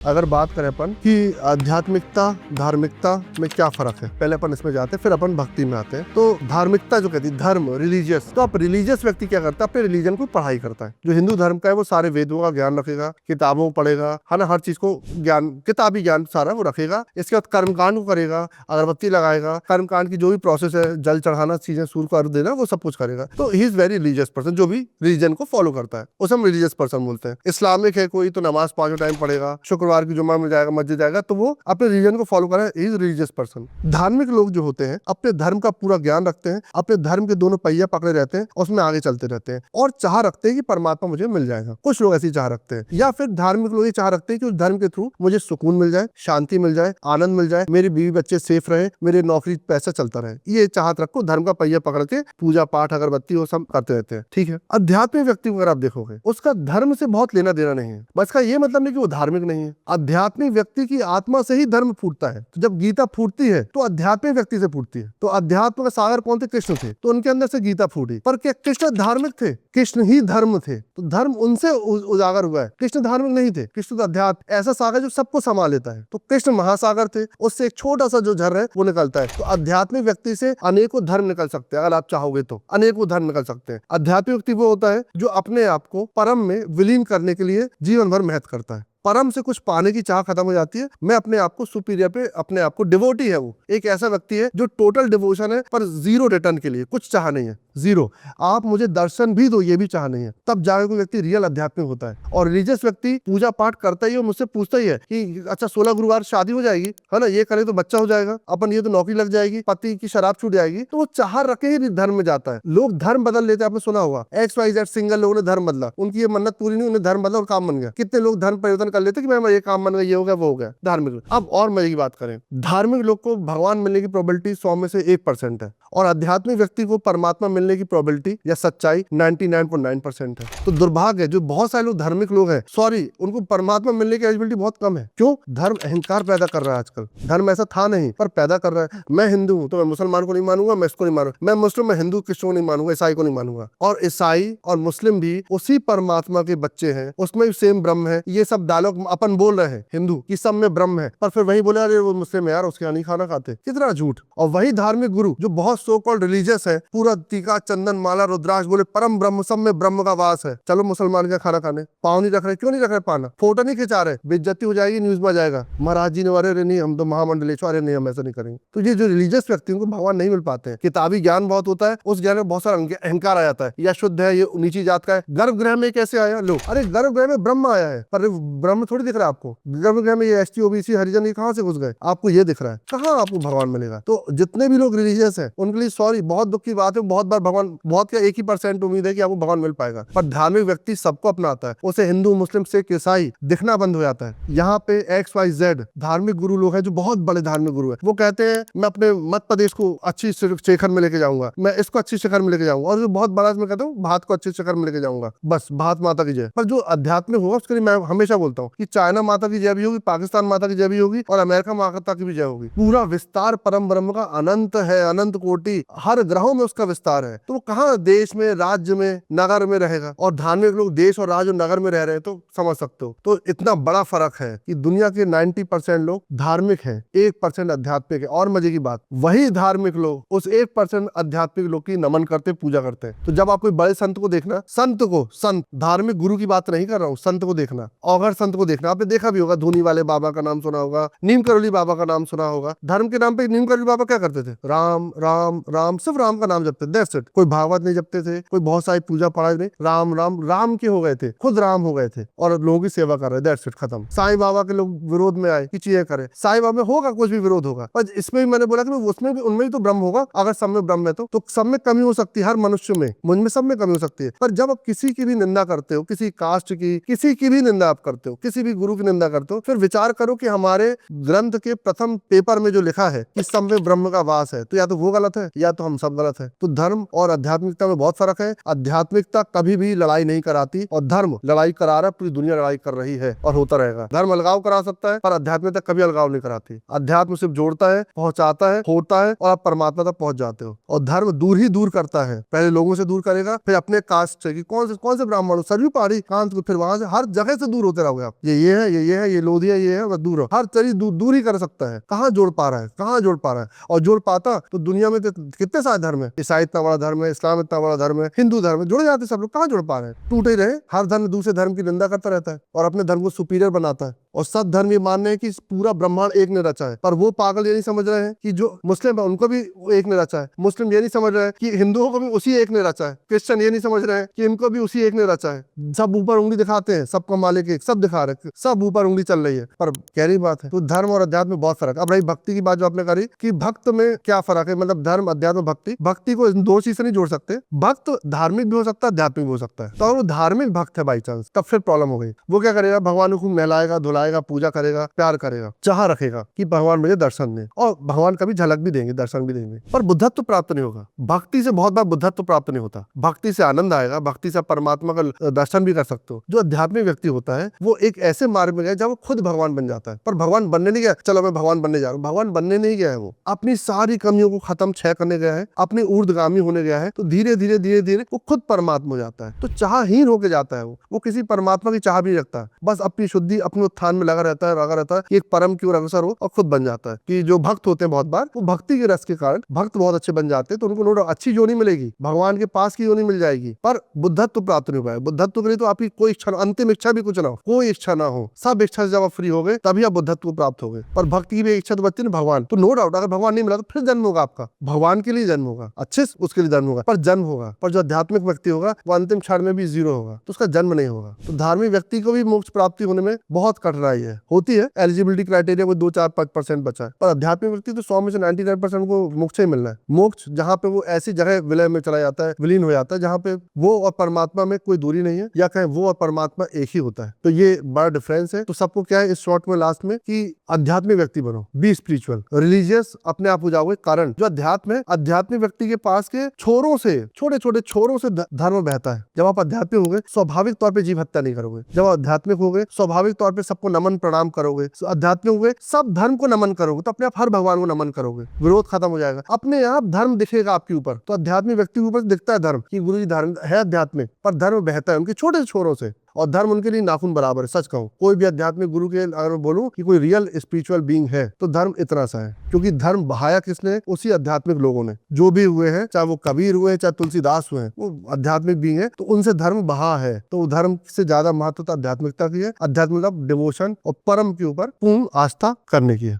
अगर बात करें अपन कि आध्यात्मिकता धार्मिकता में क्या फर्क है, पहले अपन इसमें जाते हैं फिर अपन भक्ति में आते हैं। तो धार्मिकता जो कहती है धर्म रिलीजियस, तो आप रिलीजियस व्यक्ति क्या करता है, अपने रिलीजन को पढ़ाई करता है। जो हिंदू धर्म का है वो सारे वेदों का ज्ञान रखेगा, किताबों पढ़ेगा, है ना, हर चीज को ज्ञान, किताबी ज्ञान सारा वो रखेगा। इसके बाद कर्मकांड को करेगा, अगरबत्ती लगाएगा, कर्मकांड की जो भी प्रोसेस है, जल चढ़ाना, चीजें सूर्य को अर्घ देना, वो सब कुछ करेगा। तो he is very religious person, जो भी रिलीजन को फॉलो करता है उसे हम रिलीजियस पर्सन बोलते हैं। इस्लामिक है कोई तो नमाज 5 टाइम पढ़ेगा, शुक्रवार की जुम्मा में जाएगा, मस्जिद जाएगा, तो वो अपने रिलीजन को फॉलो कर रहा है, इज रिलीजियस पर्सन। धार्मिक लोग जो होते हैं अपने धर्म का पूरा ज्ञान रखते हैं, अपने धर्म के दोनों पहिया पकड़े रहते हैं, उसमें आगे चलते रहते हैं और चाह रखते हैं कि परमात्मा मुझे मिल जाएगा। कुछ लोग ऐसी चाह रखते हैं, या फिर धार्मिक लोग ये चाह रखते हैं कि उस धर्म के थ्रू मुझे सुकून मिल जाए, शांति मिल जाए, आनंद मिल जाए, मेरी बीवी बच्चे सेफ रहे, मेरे नौकरी पैसा चलता रहे। ये चाहत रखो, धर्म का पहिया पकड़ के पूजा पाठ अगरबत्ती वो सब करते रहते हैं। ठीक है। आध्यात्मिक व्यक्ति को अगर आप देखोगे उसका धर्म से बहुत लेना देना नहीं है। बस का ये मतलब नहीं कि वो धार्मिक नहीं है। आध्यात्मिक व्यक्ति की आत्मा से ही धर्म फूटता है। तो जब गीता फूटती है तो आध्यात्मिक व्यक्ति से फूटती है। तो अध्यात्म का सागर कौन थे? कृष्ण थे, तो उनके अंदर से गीता फूटी। पर क्या कृष्ण धार्मिक थे? कृष्ण ही धर्म थे, तो धर्म उनसे उजागर हुआ है। कृष्ण धार्मिक नहीं थे, कृष्ण तो अध्यात्म, ऐसा सागर जो सबको समा लेता है। तो कृष्ण महासागर थे, उससे एक छोटा सा जो झर है वो निकलता है। तो आध्यात्मिक व्यक्ति से अनेकों धर्म निकल सकते हैं, अगर आप चाहोगे तो अनेकों धर्म निकल सकते हैं। आध्यात्मिक व्यक्ति वो होता है जो अपने आप को परम में विलीन करने के लिए जीवन भर मेहनत करता है। परम से कुछ पाने की चाह खत्म हो जाती है, मैं अपने आप को सुपीरियर पे, अपने आप को डिवोटी है। वो एक ऐसा व्यक्ति है जो टोटल डिवोशन है पर जीरो रिटर्न के लिए, कुछ चाह नहीं है, जीरो। आप मुझे दर्शन भी दो, ये भी चाह नहीं है। तब जाके कोई व्यक्ति रियल आध्यात्मिक होता है। और रिलीजियस व्यक्ति पूजा पाठ करता ही है, मुझसे पूछता ही है कि अच्छा 16 गुरुवार शादी हो जाएगी, है ना, ये करे तो बच्चा हो जाएगा, अपन ये तो नौकरी लग जाएगी, पति की शराब छूट जाएगी। तो वो चाह रखे ही धर्म में जाता है। लोग धर्म बदल लेते हैं, आपने सुना होगा XYZ सिंगल लोगों ने धर्म बदला, उनकी ये मन्नत पूरी नहीं, उन्हें धर्म बदला और काम बन गया। कितने लोग धर्म परिवर्तन कर लेते कि मैं ये काम बन गया, ये हो गया, वो हो गया, धार्मिक। अब और मजे की बात करें, धार्मिक लोग को भगवान मिलने की प्रोबेबिलिटी 100 में से 1% है, और आध्यात्मिक व्यक्ति को परमात्मा मिलने की प्रोबेबिलिटी या सच्चाई 99.9% है। तो दुर्भाग्य है जो बहुत सारे लोग धार्मिक लोग हैं, सॉरी, उनको परमात्मा मिलने की एलिजिबिलिटी बहुत कम है। क्यों? धर्म अहंकार पैदा कर रहा है आजकल। धर्म ऐसा था नहीं पर पैदा कर रहा है। मैं हिंदू हूं तो मैं मुसलमान को नहीं मानूंगा, मैं इसको नहीं मानूंगा, मैं मुस्लिम, मैं हिंदू कृष्ण को नहीं मानूंगा, ईसाई को नहीं मानूंगा। और ईसाई और मुस्लिम भी उसी परमात्मा के बच्चे हैं, उसमें भी सेम ब्रह्म है। ये सब डायलॉग अपन बोल रहे हैं हिंदू कि सब में ब्रह्म है, पर फिर वही बोले अरे वो मुस्लिम है यार, उसके यहाँ नहीं खाना खाते। कितना झूठ। और वही धार्मिक गुरु जो बहुत सो कॉल्ड रिलीजियस है, पूरा टीका चंदन माला रुद्राक्ष बोले परम ब्रह्म, सब में ब्रह्म का वास है। चलो मुसलमान का खाना खाने पाँव नहीं रख रहे, क्यों नहीं रख रहे? पाना फोटो नहीं खिंचा रहे, बेइज्जती हो जाएगी, न्यूज में आ जाएगा, महाराज जी ने अरे नहीं हम तो महामंडलेश्वर, अरे नहीं हम ऐसा नहीं करेंगे। तो ये जो रिलीजियस व्यक्ति उनको भगवान नहीं मिल पाते हैं। किताबी ज्ञान बहुत होता है, उस ज्ञान में बहुत सारा अहंकार आ जाता है, या शुद्ध है, ये नीची जात का है। गर्भगृह में कैसे आया? लो, अरे गर्भगृह में ब्रह्म आया है, पर ब्रह्म थोड़ी दिख रहा है आपको। गर्भगृह में ये ST OBC हरिजन ये कहाँ से घुस गए? आपको ये दिख रहा है, कहाँ आपको भगवान मिलेगा? तो जितने भी लोग रिलीजियस हैं उनके लिए सॉरी, बहुत दुख की बात है, बहुत बार भगवान, बहुत क्या 1% उम्मीद है कि आपको भगवान मिल पाएगा। पर धार्मिक व्यक्ति सबको अपनाता है, उसे हिंदू मुस्लिम सिख ईसाई दिखना बंद हो जाता है। यहाँ पे XYZ धार्मिक गुरु लोग हैं जो बहुत बड़े धार्मिक गुरु है, वो कहते हैं मैं अपने मध्य प्रदेश को अच्छी शिखर में लेके जाऊंगा, मैं इसको अच्छी शिखर में लेके जाऊंगा, और जो बहुत बड़ा मैं कहता हूँ भारत को अच्छी शिखर में लेके जाऊंगा, बस भारत माता की जय। पर जो आध्यात्मिक होगा उसके लिए मैं हमेशा बोलता हूँ कि चाइना माता की जय भी होगी, पाकिस्तान माता की जय भी होगी, और अमेरिका माता की भी जय होगी। पूरा विस्तार परम ब्रह्म का अनंत है, अनंत कोटि, हर ग्रहों में उसका विस्तार है। तो वो कहाँ देश में, राज्य में, नगर में रहेगा? और धार्मिक लोग देश और राज्य और नगर में रह रहे हैं, तो समझ सकते हो। तो इतना बड़ा फर्क है कि दुनिया के 90% लोग धार्मिक हैं, 1% आध्यात्मिक है। और मजे की बात, वही धार्मिक लोग उस 1% आध्यात्मिक लोग की नमन करते, पूजा करते हैं। तो जब आप कोई बड़े संत को देखना, संत को, संत धार्मिक गुरु की बात नहीं कर रहा हूँ, संत को देखना, औघड़ संत को देखना। आपने देखा भी होगा, धूनी वाले बाबा का नाम सुना होगा, नीम करोली बाबा का नाम सुना होगा। धर्म के नाम पे नीम करोली बाबा क्या करते थे? राम राम राम, सिर्फ राम का नाम जपते, दैट्स इट। कोई भागवत नहीं जपते थे, कोई बहुत सारी पूजा पढ़ाई नहीं, राम राम राम के हो गए थे, खुद राम हो गए थे और लोगों की सेवा कर रहे, दैट्स इट, खत्म। साईं बाबा के लोग विरोध में आए कि चीजें करे, साईं बाबा में होगा कुछ भी विरोध होगा, पर इसमें भी मैंने बोला कि उसमें भी, उनमें भी तो ब्रह्म होगा। अगर सब में ब्रह्म है तो सब में कमी हो सकती है, हर मनुष्य में, मुझ में, सब में कमी हो सकती है। पर जब आप किसी की भी निंदा करते हो, किसी कास्ट की, किसी की भी निंदा आप करते हो, किसी भी गुरु की निंदा करते हो, फिर विचार करो कि हमारे ग्रंथ के प्रथम पेपर में जो लिखा है कि सब में ब्रह्म का वास है, तो या तो वो गलत है या तो हम सब गलत है। तो धर्म और आध्यात्मिकता में बहुत फर्क है। आध्यात्मिकता कभी भी लड़ाई नहीं कराती और धर्म लड़ाई करा रहा है, पूरी दुनिया लड़ाई कर रही है और होता रहेगा। धर्म अलगाव करा सकता है पर आध्यात्मिकता कभी अलगाव नहीं कराती। अध्यात्म सिर्फ जोड़ता है, पहुंचाता है, होता है और आप परमात्मा तक पहुंच जाते हो। और धर्म दूर ही दूर करता है, पहले लोगों से दूर करेगा, फिर अपने कास्ट से कि कौन से ब्राह्मण हो, सरयू पहाड़ी कांत, फिर वहां से हर जगह से दूर होते रहोगे आप। आप, ये है, ये है, ये लोधी है, ये है, बस दूर रहो। हर चीज दूर ही कर सकता है। कहाँ जोड़ पा रहा है, कहाँ जोड़ पा रहा है? और जोड़ पाता तो दुनिया में तो कितने सारे धर्म है, ईसाई इतना बड़ा धर्म है, इस्लाम इतना बड़ा धर्म है, हिंदू धर्म है, जुड़ जाते सब लोग। कहाँ जुड़ पा रहे हैं? टूटे ही रहे। हर धर्म दूसरे धर्म की निंदा करता रहता है और अपने धर्म को सुपीरियर बनाता है। और सब धर्म ये मान रहे हैं कि पूरा ब्रह्मांड एक ने रचा है, पर वो पागल ये नहीं समझ रहे हैं कि जो मुस्लिम है उनको भी वो एक ने रचा है। मुस्लिम ये नहीं समझ रहे हैं कि हिंदुओं को भी उसी एक ने रचा है। क्रिश्चियन ये नहीं समझ रहे हैं कि इनको भी उसी एक ने रचा है। सब ऊपर उंगली दिखाते हैं, सबका मालिक एक, सब दिखा रहे हैं, सब ऊपर उंगली चल रही है, पर गहरी बात है। तो धर्म और अध्यात्म में बहुत फर्क है। अब रही भक्ति की बात जो आपने करी कि भक्त में क्या फर्क है, मतलब धर्म, अध्यात्म, भक्ति। भक्ति को इन दो चीज से नहीं जोड़ सकते। भक्त धार्मिक भी हो सकता है, आध्यात्मिक भी हो सकता है। तो अगर वो धार्मिक भक्त है बाई चांस, तब फिर प्रॉब्लम हो गई। वो क्या करेगा? भगवान को खूब नहलाएगा, धुलाएगा, पूजा करेगा, प्यार करेगा, चाह रखेगा कि भगवान मुझे दर्शन दे, और भगवान कभी झलक भी देंगे, दर्शन भी देंगे, पर बुद्धत्व प्राप्त नहीं होगा। भक्ति से बहुत बार बुद्धत्व प्राप्त नहीं होता। भक्ति से आनंद आएगा, भक्ति से परमात्मा का दर्शन भी कर सकते हो। जो आध्यात्मिक व्यक्ति होता है वो एक ऐसे मार्ग में गया जब वो खुद भगवान बन जाता है। पर भगवान बनने नहीं गया, चलो मैं भगवान बनने जा रहा हूँ, भगवान बनने नहीं गया है। वो अपनी सारी कमियों को खत्म क्षय करने गया है, अपनी ऊर्ध्वगामी होने गया है। तो धीरे धीरे धीरे धीरे वो खुद परमात्मा हो जाता है। तो चाहहीन होके जाता है। वो किसी परमात्मा की चाह भी नहीं रखता, बस अपनी शुद्धि, अपने उत्थान में लगा रहता है कि एक परम की ओर अग्रसर हो, और खुद बन जाता है। कि जो भक्त होते हैं बहुत बार वो भक्ति के रस के कारण भक्त बहुत अच्छे बन जाते हैं, तो उनको नोट अच्छी योनि मिलेगी, भगवान के पास की योनि मिल जाएगी, पर बुद्धत्व प्राप्त नहीं हो पाए। बुद्धत्व के लिए तो आपकी कोई इच्छा, अंतिम इच्छा भी कुछ ना हो, कोई इच्छा ना हो, सब इच्छा से जब आप फ्री हो गए तभी आप बुद्धत्व को प्राप्त हो गए। पर भक्ति की भी इच्छा तो बचती है भगवान। तो नो डाउट अगर भगवान नहीं मिला तो फिर जन्म होगा आपका, भगवान के लिए जन्म होगा, अच्छे से उसके लिए जन्म होगा, पर जन्म होगा। पर जो आध्यात्मिक व्यक्ति होगा वो अंतिम क्षण में भी जीरो होगा, तो उसका जन्म नहीं होगा। तो धार्मिक व्यक्ति को भी मोक्ष प्राप्ति होने में बहुत कठिनाई है, होती है। एलिजिबिलिटी क्राइटेरिया कोई 2-4-5% बचा है, पर आध्यात्मिक व्यक्ति तो 100 में से 99% को मोक्ष ही मिलना है। मोक्ष जहाँ पे वो ऐसी जगह विलय में चला जाता है, विलीन हो जाता है, जहाँ पे वो और परमात्मा में कोई दूरी नहीं है, या कहें वो और परमात्मा एक ही होता है। तो ये बड़ा डिफरेंस है। तो सबको क्या है इस शॉर्ट में, लास्ट में, कि आध्यात्मिक व्यक्ति बनो, बी स्पिरिचुअल। रिलीजियस अपने आप हो जाओगे, कारण जो अध्यात्म है, आध्यात्मिक व्यक्ति के पास के छोरों से, छोटे छोटे छोरों से धर्म बहता है। जब आप आध्यात्मिक हो गए स्वाभाविक तौर पर जीव हत्या नहीं करोगे। जब आध्यात्मिक हो गए स्वाभाविक तौर पर सबको नमन प्रणाम करोगे। आध्यात्मिक हो गए सब धर्म को नमन करोगे, तो अपने आप हर भगवान को नमन करोगे, विरोध खत्म हो जाएगा, अपने आप धर्म दिखेगा आपके ऊपर। तो आध्यात्मिक व्यक्ति के ऊपर दिखता है धर्म कि गुरु जी धर्म है आध्यात्मिक, पर धर्म बहता है उनके छोटे से छोरों से, और धर्म उनके लिए नाखून बराबर है। सच कहूं, कोई भी आध्यात्मिक गुरु के अगर मैं बोलूं कि कोई रियल स्पिरिचुअल बीइंग है तो धर्म इतना सा है, क्योंकि धर्म बहाया किसने? उसी आध्यात्मिक लोगों ने, जो भी हुए हैं, चाहे वो कबीर हुए, चाहे तुलसीदास हुए, वो आध्यात्मिक बीइंग है, तो उनसे धर्म बहा है। तो धर्म से ज्यादा महत्वता आध्यात्मिकता की है। आध्यात्मिकता डिवोशन और परम के ऊपर पूर्ण आस्था करने की है।